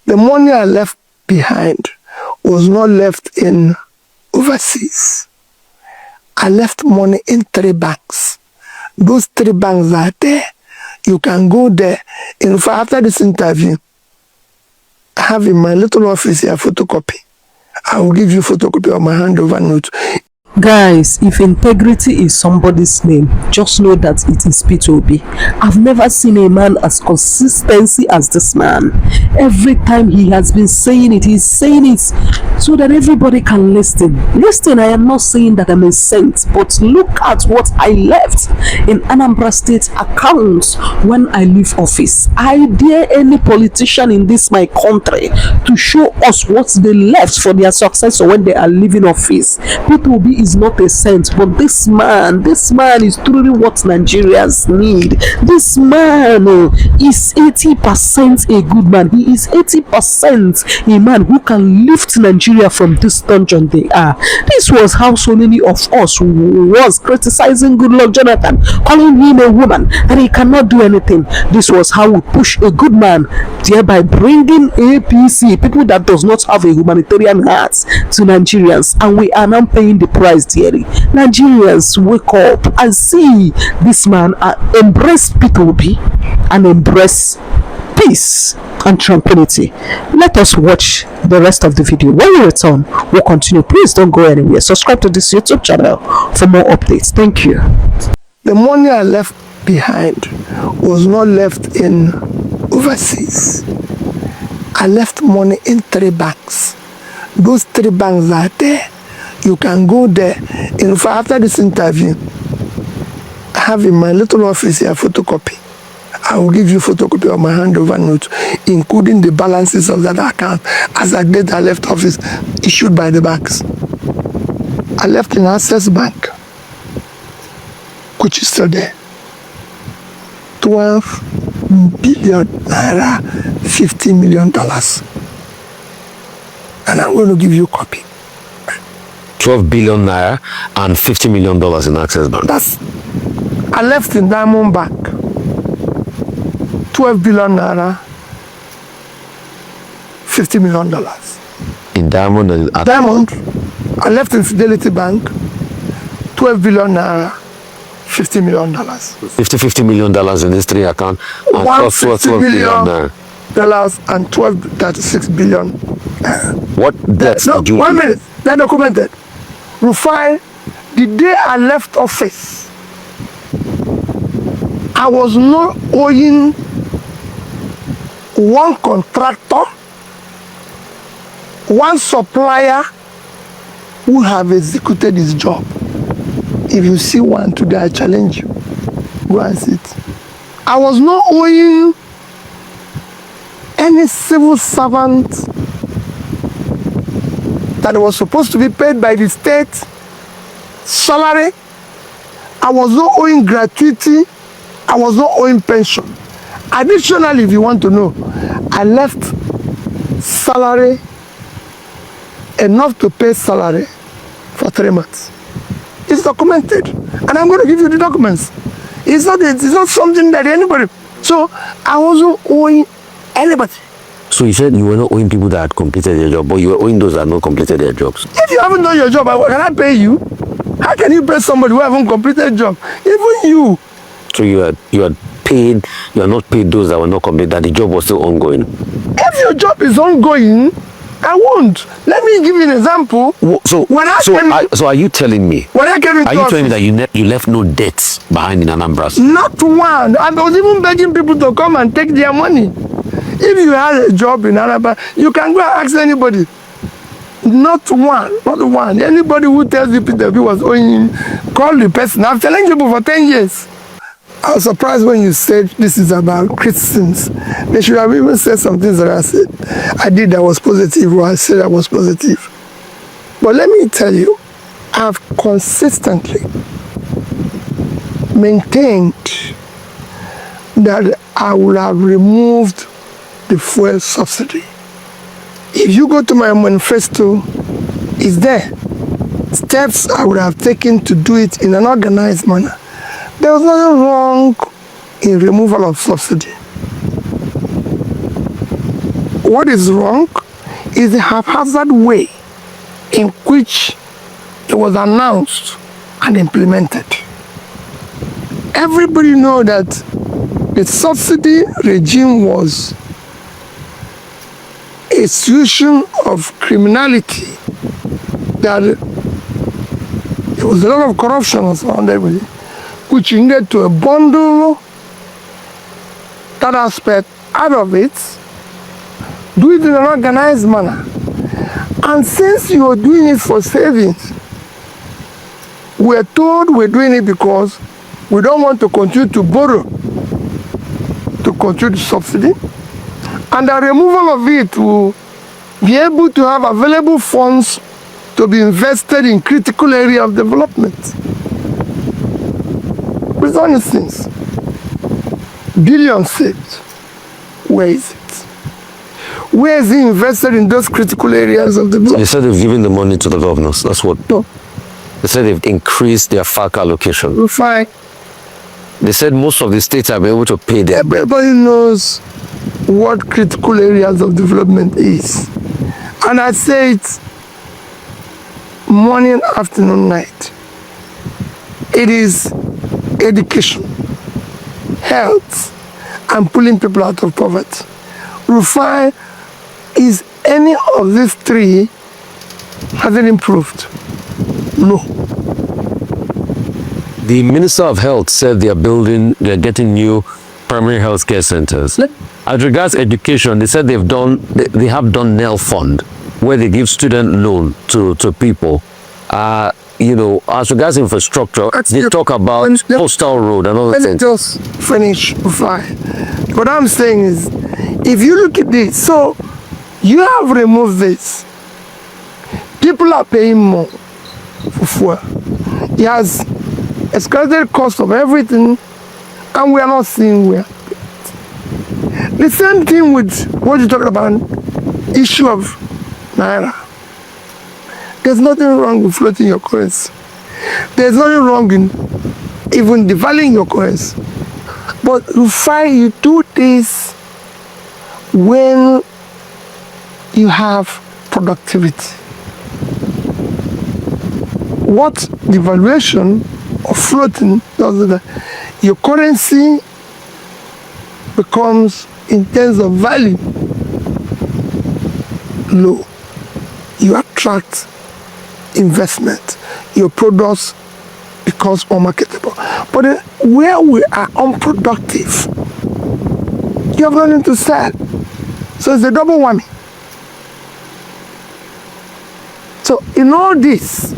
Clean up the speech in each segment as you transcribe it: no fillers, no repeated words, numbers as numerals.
The money I left behind was not left in overseas. I left money in 3 banks. Those 3 banks are there. You can go there. In fact, after this interview, I have in my little office here a photocopy. I will give you a photocopy of my handover note. Guys, if integrity is somebody's name, just know that it is P2B. I've never seen a man as consistency as this man. Every time he has been saying it, he's saying it so that everybody can listen. Listen, I am not saying that I'm a saint, but look at what I left in Anambra State accounts when I leave office. I dare any politician in this my country to show us what they left for their success or when they are leaving office. P2B is not a saint, but this man is truly what Nigerians need. This man is 80% a good man. He is 80% a man who can lift Nigeria from this dungeon they are. This was how so many of us was criticizing Goodluck Jonathan, calling him a woman, and he cannot do anything. This was how we push a good man, thereby bringing APC, people that does not have a humanitarian heart, to Nigerians, and we are now paying the price dearly. Nigerians, wake up and see this man embrace P2B and embrace peace and tranquility. Let us watch the rest of the video. When we return, we'll continue. Please don't go anywhere. Subscribe to this YouTube channel for more updates. Thank you. The money I left behind was not left in overseas. I left money in 3 banks. Those 3 banks are there. You can go there. In fact, after this interview, I have in my little office here a photocopy. I will give you a photocopy of my handover note, including the balances of that account as at date I left office, issued by the banks. I left in Access Bank, which is still there. 12 billion naira, $50 million. And I'm going to give you a copy. 12 billion naira and $50 million in Access Bank. I left in Diamond Bank. 12 billion naira, $50 million. In Diamond and Diamond. I left in Fidelity Bank. 12 billion naira, $50 million. $50 million in these 3 accounts. And $150 million and 36 billion. What debts did you? 1 minute. They're documented. Rufai, the day I left office, I was not owing one contractor, one supplier who have executed his job. If you see one today, I challenge you. Go and see it. I was not owing any civil servant that was supposed to be paid by the state salary. I was not owing gratuity. I was not owing pension. Additionally, if you want to know, I left salary, enough to pay salary for 3 months. It's documented, and I'm going to give you the documents. It's not something that anybody. So I wasn't owing anybody. So you said you were not owing people that had completed their job, but you were owing those that had not completed their jobs. If you haven't done your job, can I pay you? How can you pay somebody who haven't completed job? Even you. So you are paid. You are not paid those that were not completed. That the job was still ongoing. If your job is ongoing, I won't. Let me give you an example. So are you telling me? When I came into Are you telling me that you left no debts behind in Anambra? Not one. I was even begging people to come and take their money. If you had a job in Anambra, you can go and ask anybody. Not one. Anybody who tells you Peter B was owing, call the person. I've challenged people for 10 years. I was surprised when you said this is about Christians. They should have even said some things that I said. I did that was positive, or I said I was positive. But let me tell you, I've consistently maintained that I would have removed the fuel subsidy. If you go to my manifesto, it's there. Steps I would have taken to do it in an organized manner. There was nothing wrong in removal of subsidy. What is wrong is the haphazard way in which it was announced and implemented. Everybody knows that the subsidy regime was a solution of criminality, that there was a lot of corruption surrounded with it, which you needed to bundle that aspect out of it, do it in an organized manner. And since you are doing it for savings, we're told we're doing it because we don't want to continue to borrow to continue the subsidy, and the removal of it will be able to have available funds to be invested in critical area of development. With honest things, billions saved. Where is it? Where is he invested in those critical areas of development? They said they've given the money to the governors. That's what. No. They said they've increased their FAC allocation. We'll find. They said most of the states have been able to pay them. Everybody knows what critical areas of development is. And I say it morning, afternoon, night. It is education, health, and pulling people out of poverty. Rufai, is any of these three, has it improved? No. The Minister of Health said they're getting new primary health care centers. As regards education, they said they have done NEL Fund, where they give student loan to people. You know, as regards infrastructure, they talk about Postal Road and all that. Let me just finish before. What I'm saying is, if you look at this, so you have removed this. People are paying more for fuel. It has escalated cost of everything, and we are not seeing where. The same thing with what you talk about, issue of Naira. There's nothing wrong with floating your currency. There's nothing wrong in even devaluing your currency. But you do this when you have productivity. What devaluation or floating does that? Your currency becomes, in terms of value, low. You attract investment. Your products becomes unmarketable. But where we are unproductive, you have nothing to sell. So it's a double whammy. So in all this,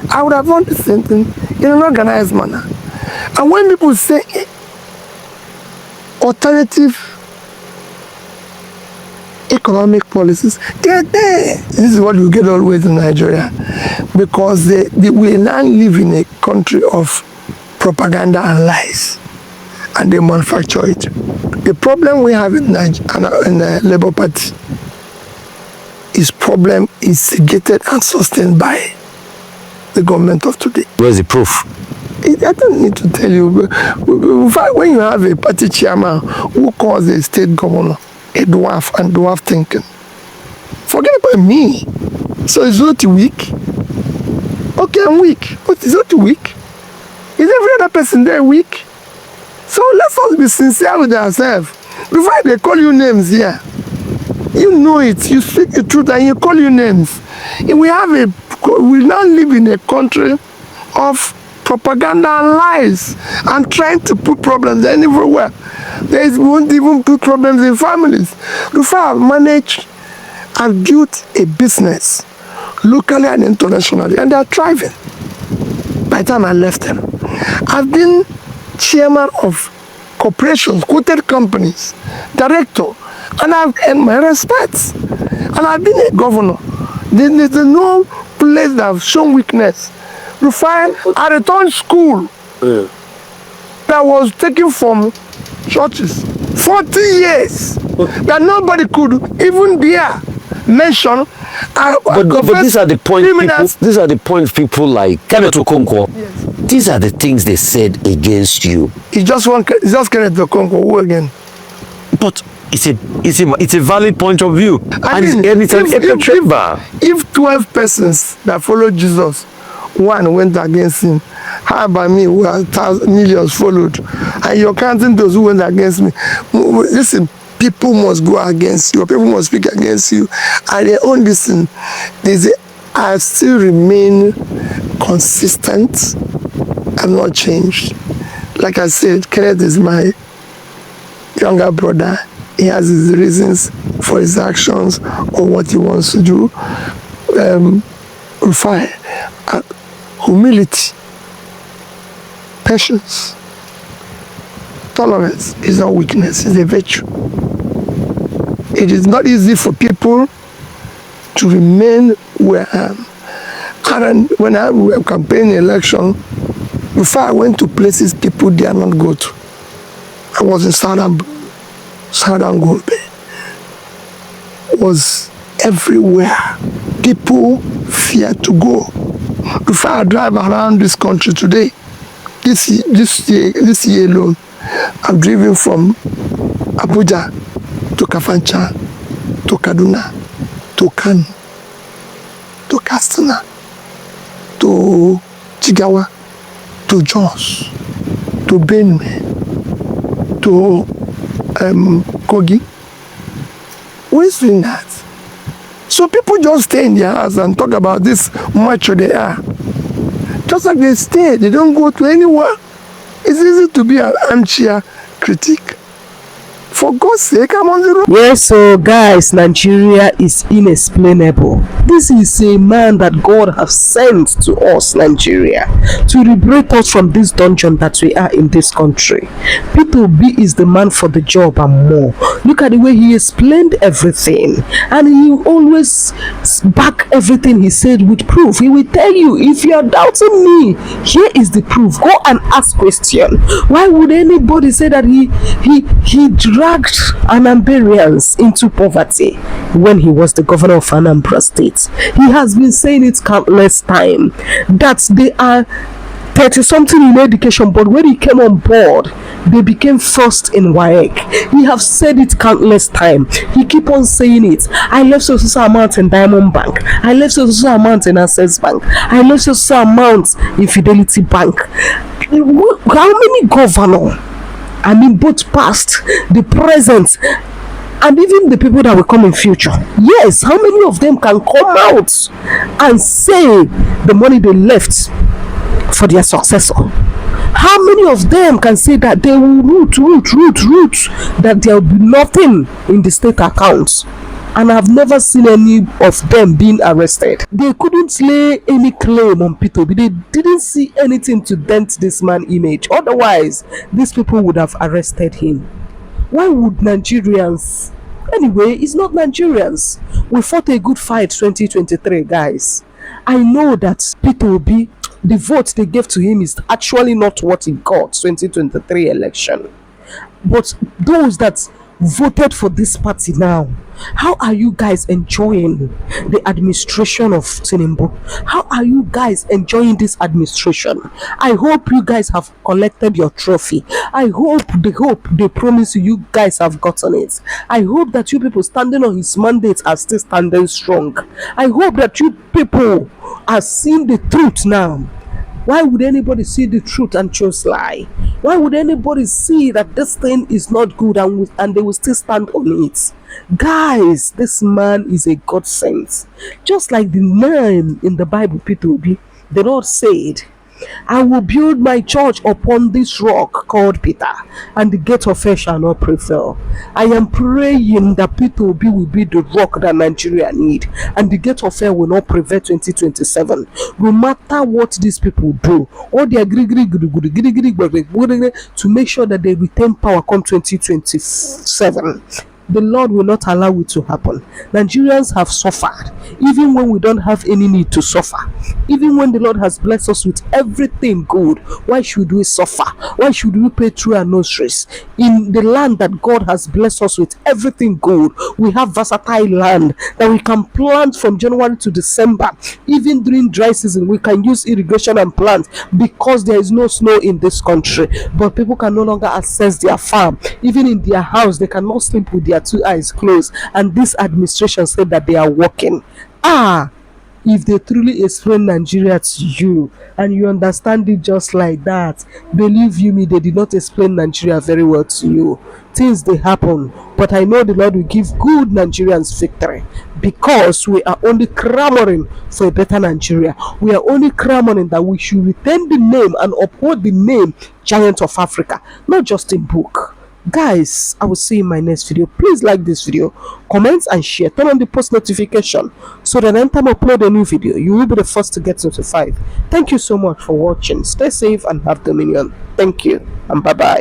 I would have done the same thing in an organized manner. And when people say alternative economic policies, they're there. This is what you get always in Nigeria, because we now live in a country of propaganda and lies, and they manufacture it. The problem we have in the Labour Party is problem instigated and sustained by the government of today. Where's the proof? I don't need to tell you. In fact, when you have a party chairman who calls a state governor a dwarf and dwarf thinking, forget about me. So it's not weak. Okay, I'm weak, but it's not weak. Is every other person there weak? So let's all be sincere with ourselves. Before they call you names here, you know it. You speak the truth and you call you names. We now live in a country of propaganda and lies and trying to put problems everywhere. They won't even put problems in families. Rufai managed and built a business locally and internationally, and they are thriving. By the time I left them, I've been chairman of corporations, quoted companies, director, and I've earned my respects. And I've been a governor. There's no place that have shown weakness. Rufai, I returned school that was taken from churches 40 years that nobody could even dare mention. But these are the points people. These are the points people like Kenneth Okonkwo. Yes. These are the things they said against you. It's just Kenneth Okonkwo. Who again? But it's a valid point of view. I mean, It's an echo chamber. If 12 persons that followed Jesus, one went against him, how about me, who are millions followed? And you're counting those who went against me. Listen, people must go against you, people must speak against you. And their own listen, they say, I still remain consistent. I'm not changed. Like I said, Kenneth is my younger brother. He has his reasons for his actions or what he wants to do. Fine. Humility, patience, tolerance is not weakness, it's a virtue. It is not easy for people to remain where I am. And when I was campaigning election, before I went to places people dare not go to. I was in Southern Gombe. Was everywhere. People fear to go. Before I drive around this country today, this year alone, I've driven from Abuja to Kafancha, to Kaduna, to Kano, to Katsina, to Jigawa, to Jos, to Benue, to Kogi. Who is doing that? So people just stay in their house and talk about this macho they are. Just like they stay, they don't go to anywhere. It's easy to be an armchair critic. For God's sake, I'm on the road. Yes, so guys, Nigeria is inexplainable. This is a man that God has sent to us, Nigeria, to liberate us from this dungeon that we are in this country. Peter Obi is the man for the job and more. Look at the way he explained everything, and he always back everything he said with proof. He will tell you, if you are doubting me, here is the proof. Go and ask question. Why would anybody say that he dragged Anambarians into poverty when he was the governor of Anambra State? He has been saying it countless times that they are 30-something in education, but when he came on board, they became first in WAEC. He have said it countless times. He keep on saying it. I left so amount in Diamond Bank. I left so amount in Access Bank. I left so amount in Fidelity Bank. How many governors? I mean, both past, the present, and even the people that will come in future. Yes, how many of them can come out and say the money they left for their successor? How many of them can say that they will root, that there will be nothing in the state accounts? And I've never seen any of them being arrested. They couldn't lay any claim on Peter Obi. They didn't see anything to dent this man's image. Otherwise, these people would have arrested him. Why would Nigerians? Anyway, it's not Nigerians. We fought a good fight 2023, guys. I know that Peter Obi, the vote they gave to him is actually not what he got 2023 election. But those that voted for this party now, how are you guys enjoying the administration of Tinubu? How are you guys enjoying this administration? I hope you guys have collected your trophy. I hope they promise you guys have gotten it. I hope that you people standing on his mandate are still standing strong. I hope that you people are seeing the truth now. Why would anybody see the truth and choose lie? Why would anybody see that this thing is not good and they will still stand on it? Guys, this man is a God sent. Just like the man in the Bible, Peter Obi, the Lord said, I will build my church upon this rock called Peter, and the gate of hell shall not prevail. I am praying that Peter Obi will be the rock that Nigeria need, and the gate of hell will not prevail 2027. No matter what these people do, all their to make sure that they retain power come 2027. The Lord will not allow it to happen. Nigerians have suffered, even when we don't have any need to suffer. Even when the Lord has blessed us with everything good, why should we suffer? Why should we pay through our nostrils? In the land that God has blessed us with everything good, we have versatile land that we can plant from January to December. Even during dry season, we can use irrigation and plant because there is no snow in this country. But people can no longer access their farm. Even in their house, they cannot sleep with their 2 eyes closed, and this administration said that they are working. If they truly explain Nigeria to you and you understand it just like that, believe you me, they did not explain Nigeria very well to you. Things they happen, but I know the Lord will give good Nigerians victory, because we are only clamoring for a better Nigeria. We are only clamoring that we should retain the name and uphold the name Giant of Africa, not just in book. Guys, I will see you in my next video. Please like this video, comment and share, turn on the post notification so that anytime I upload a new video, you will be the first to get notified. Thank you so much for watching. Stay safe and have dominion. Thank you and bye bye.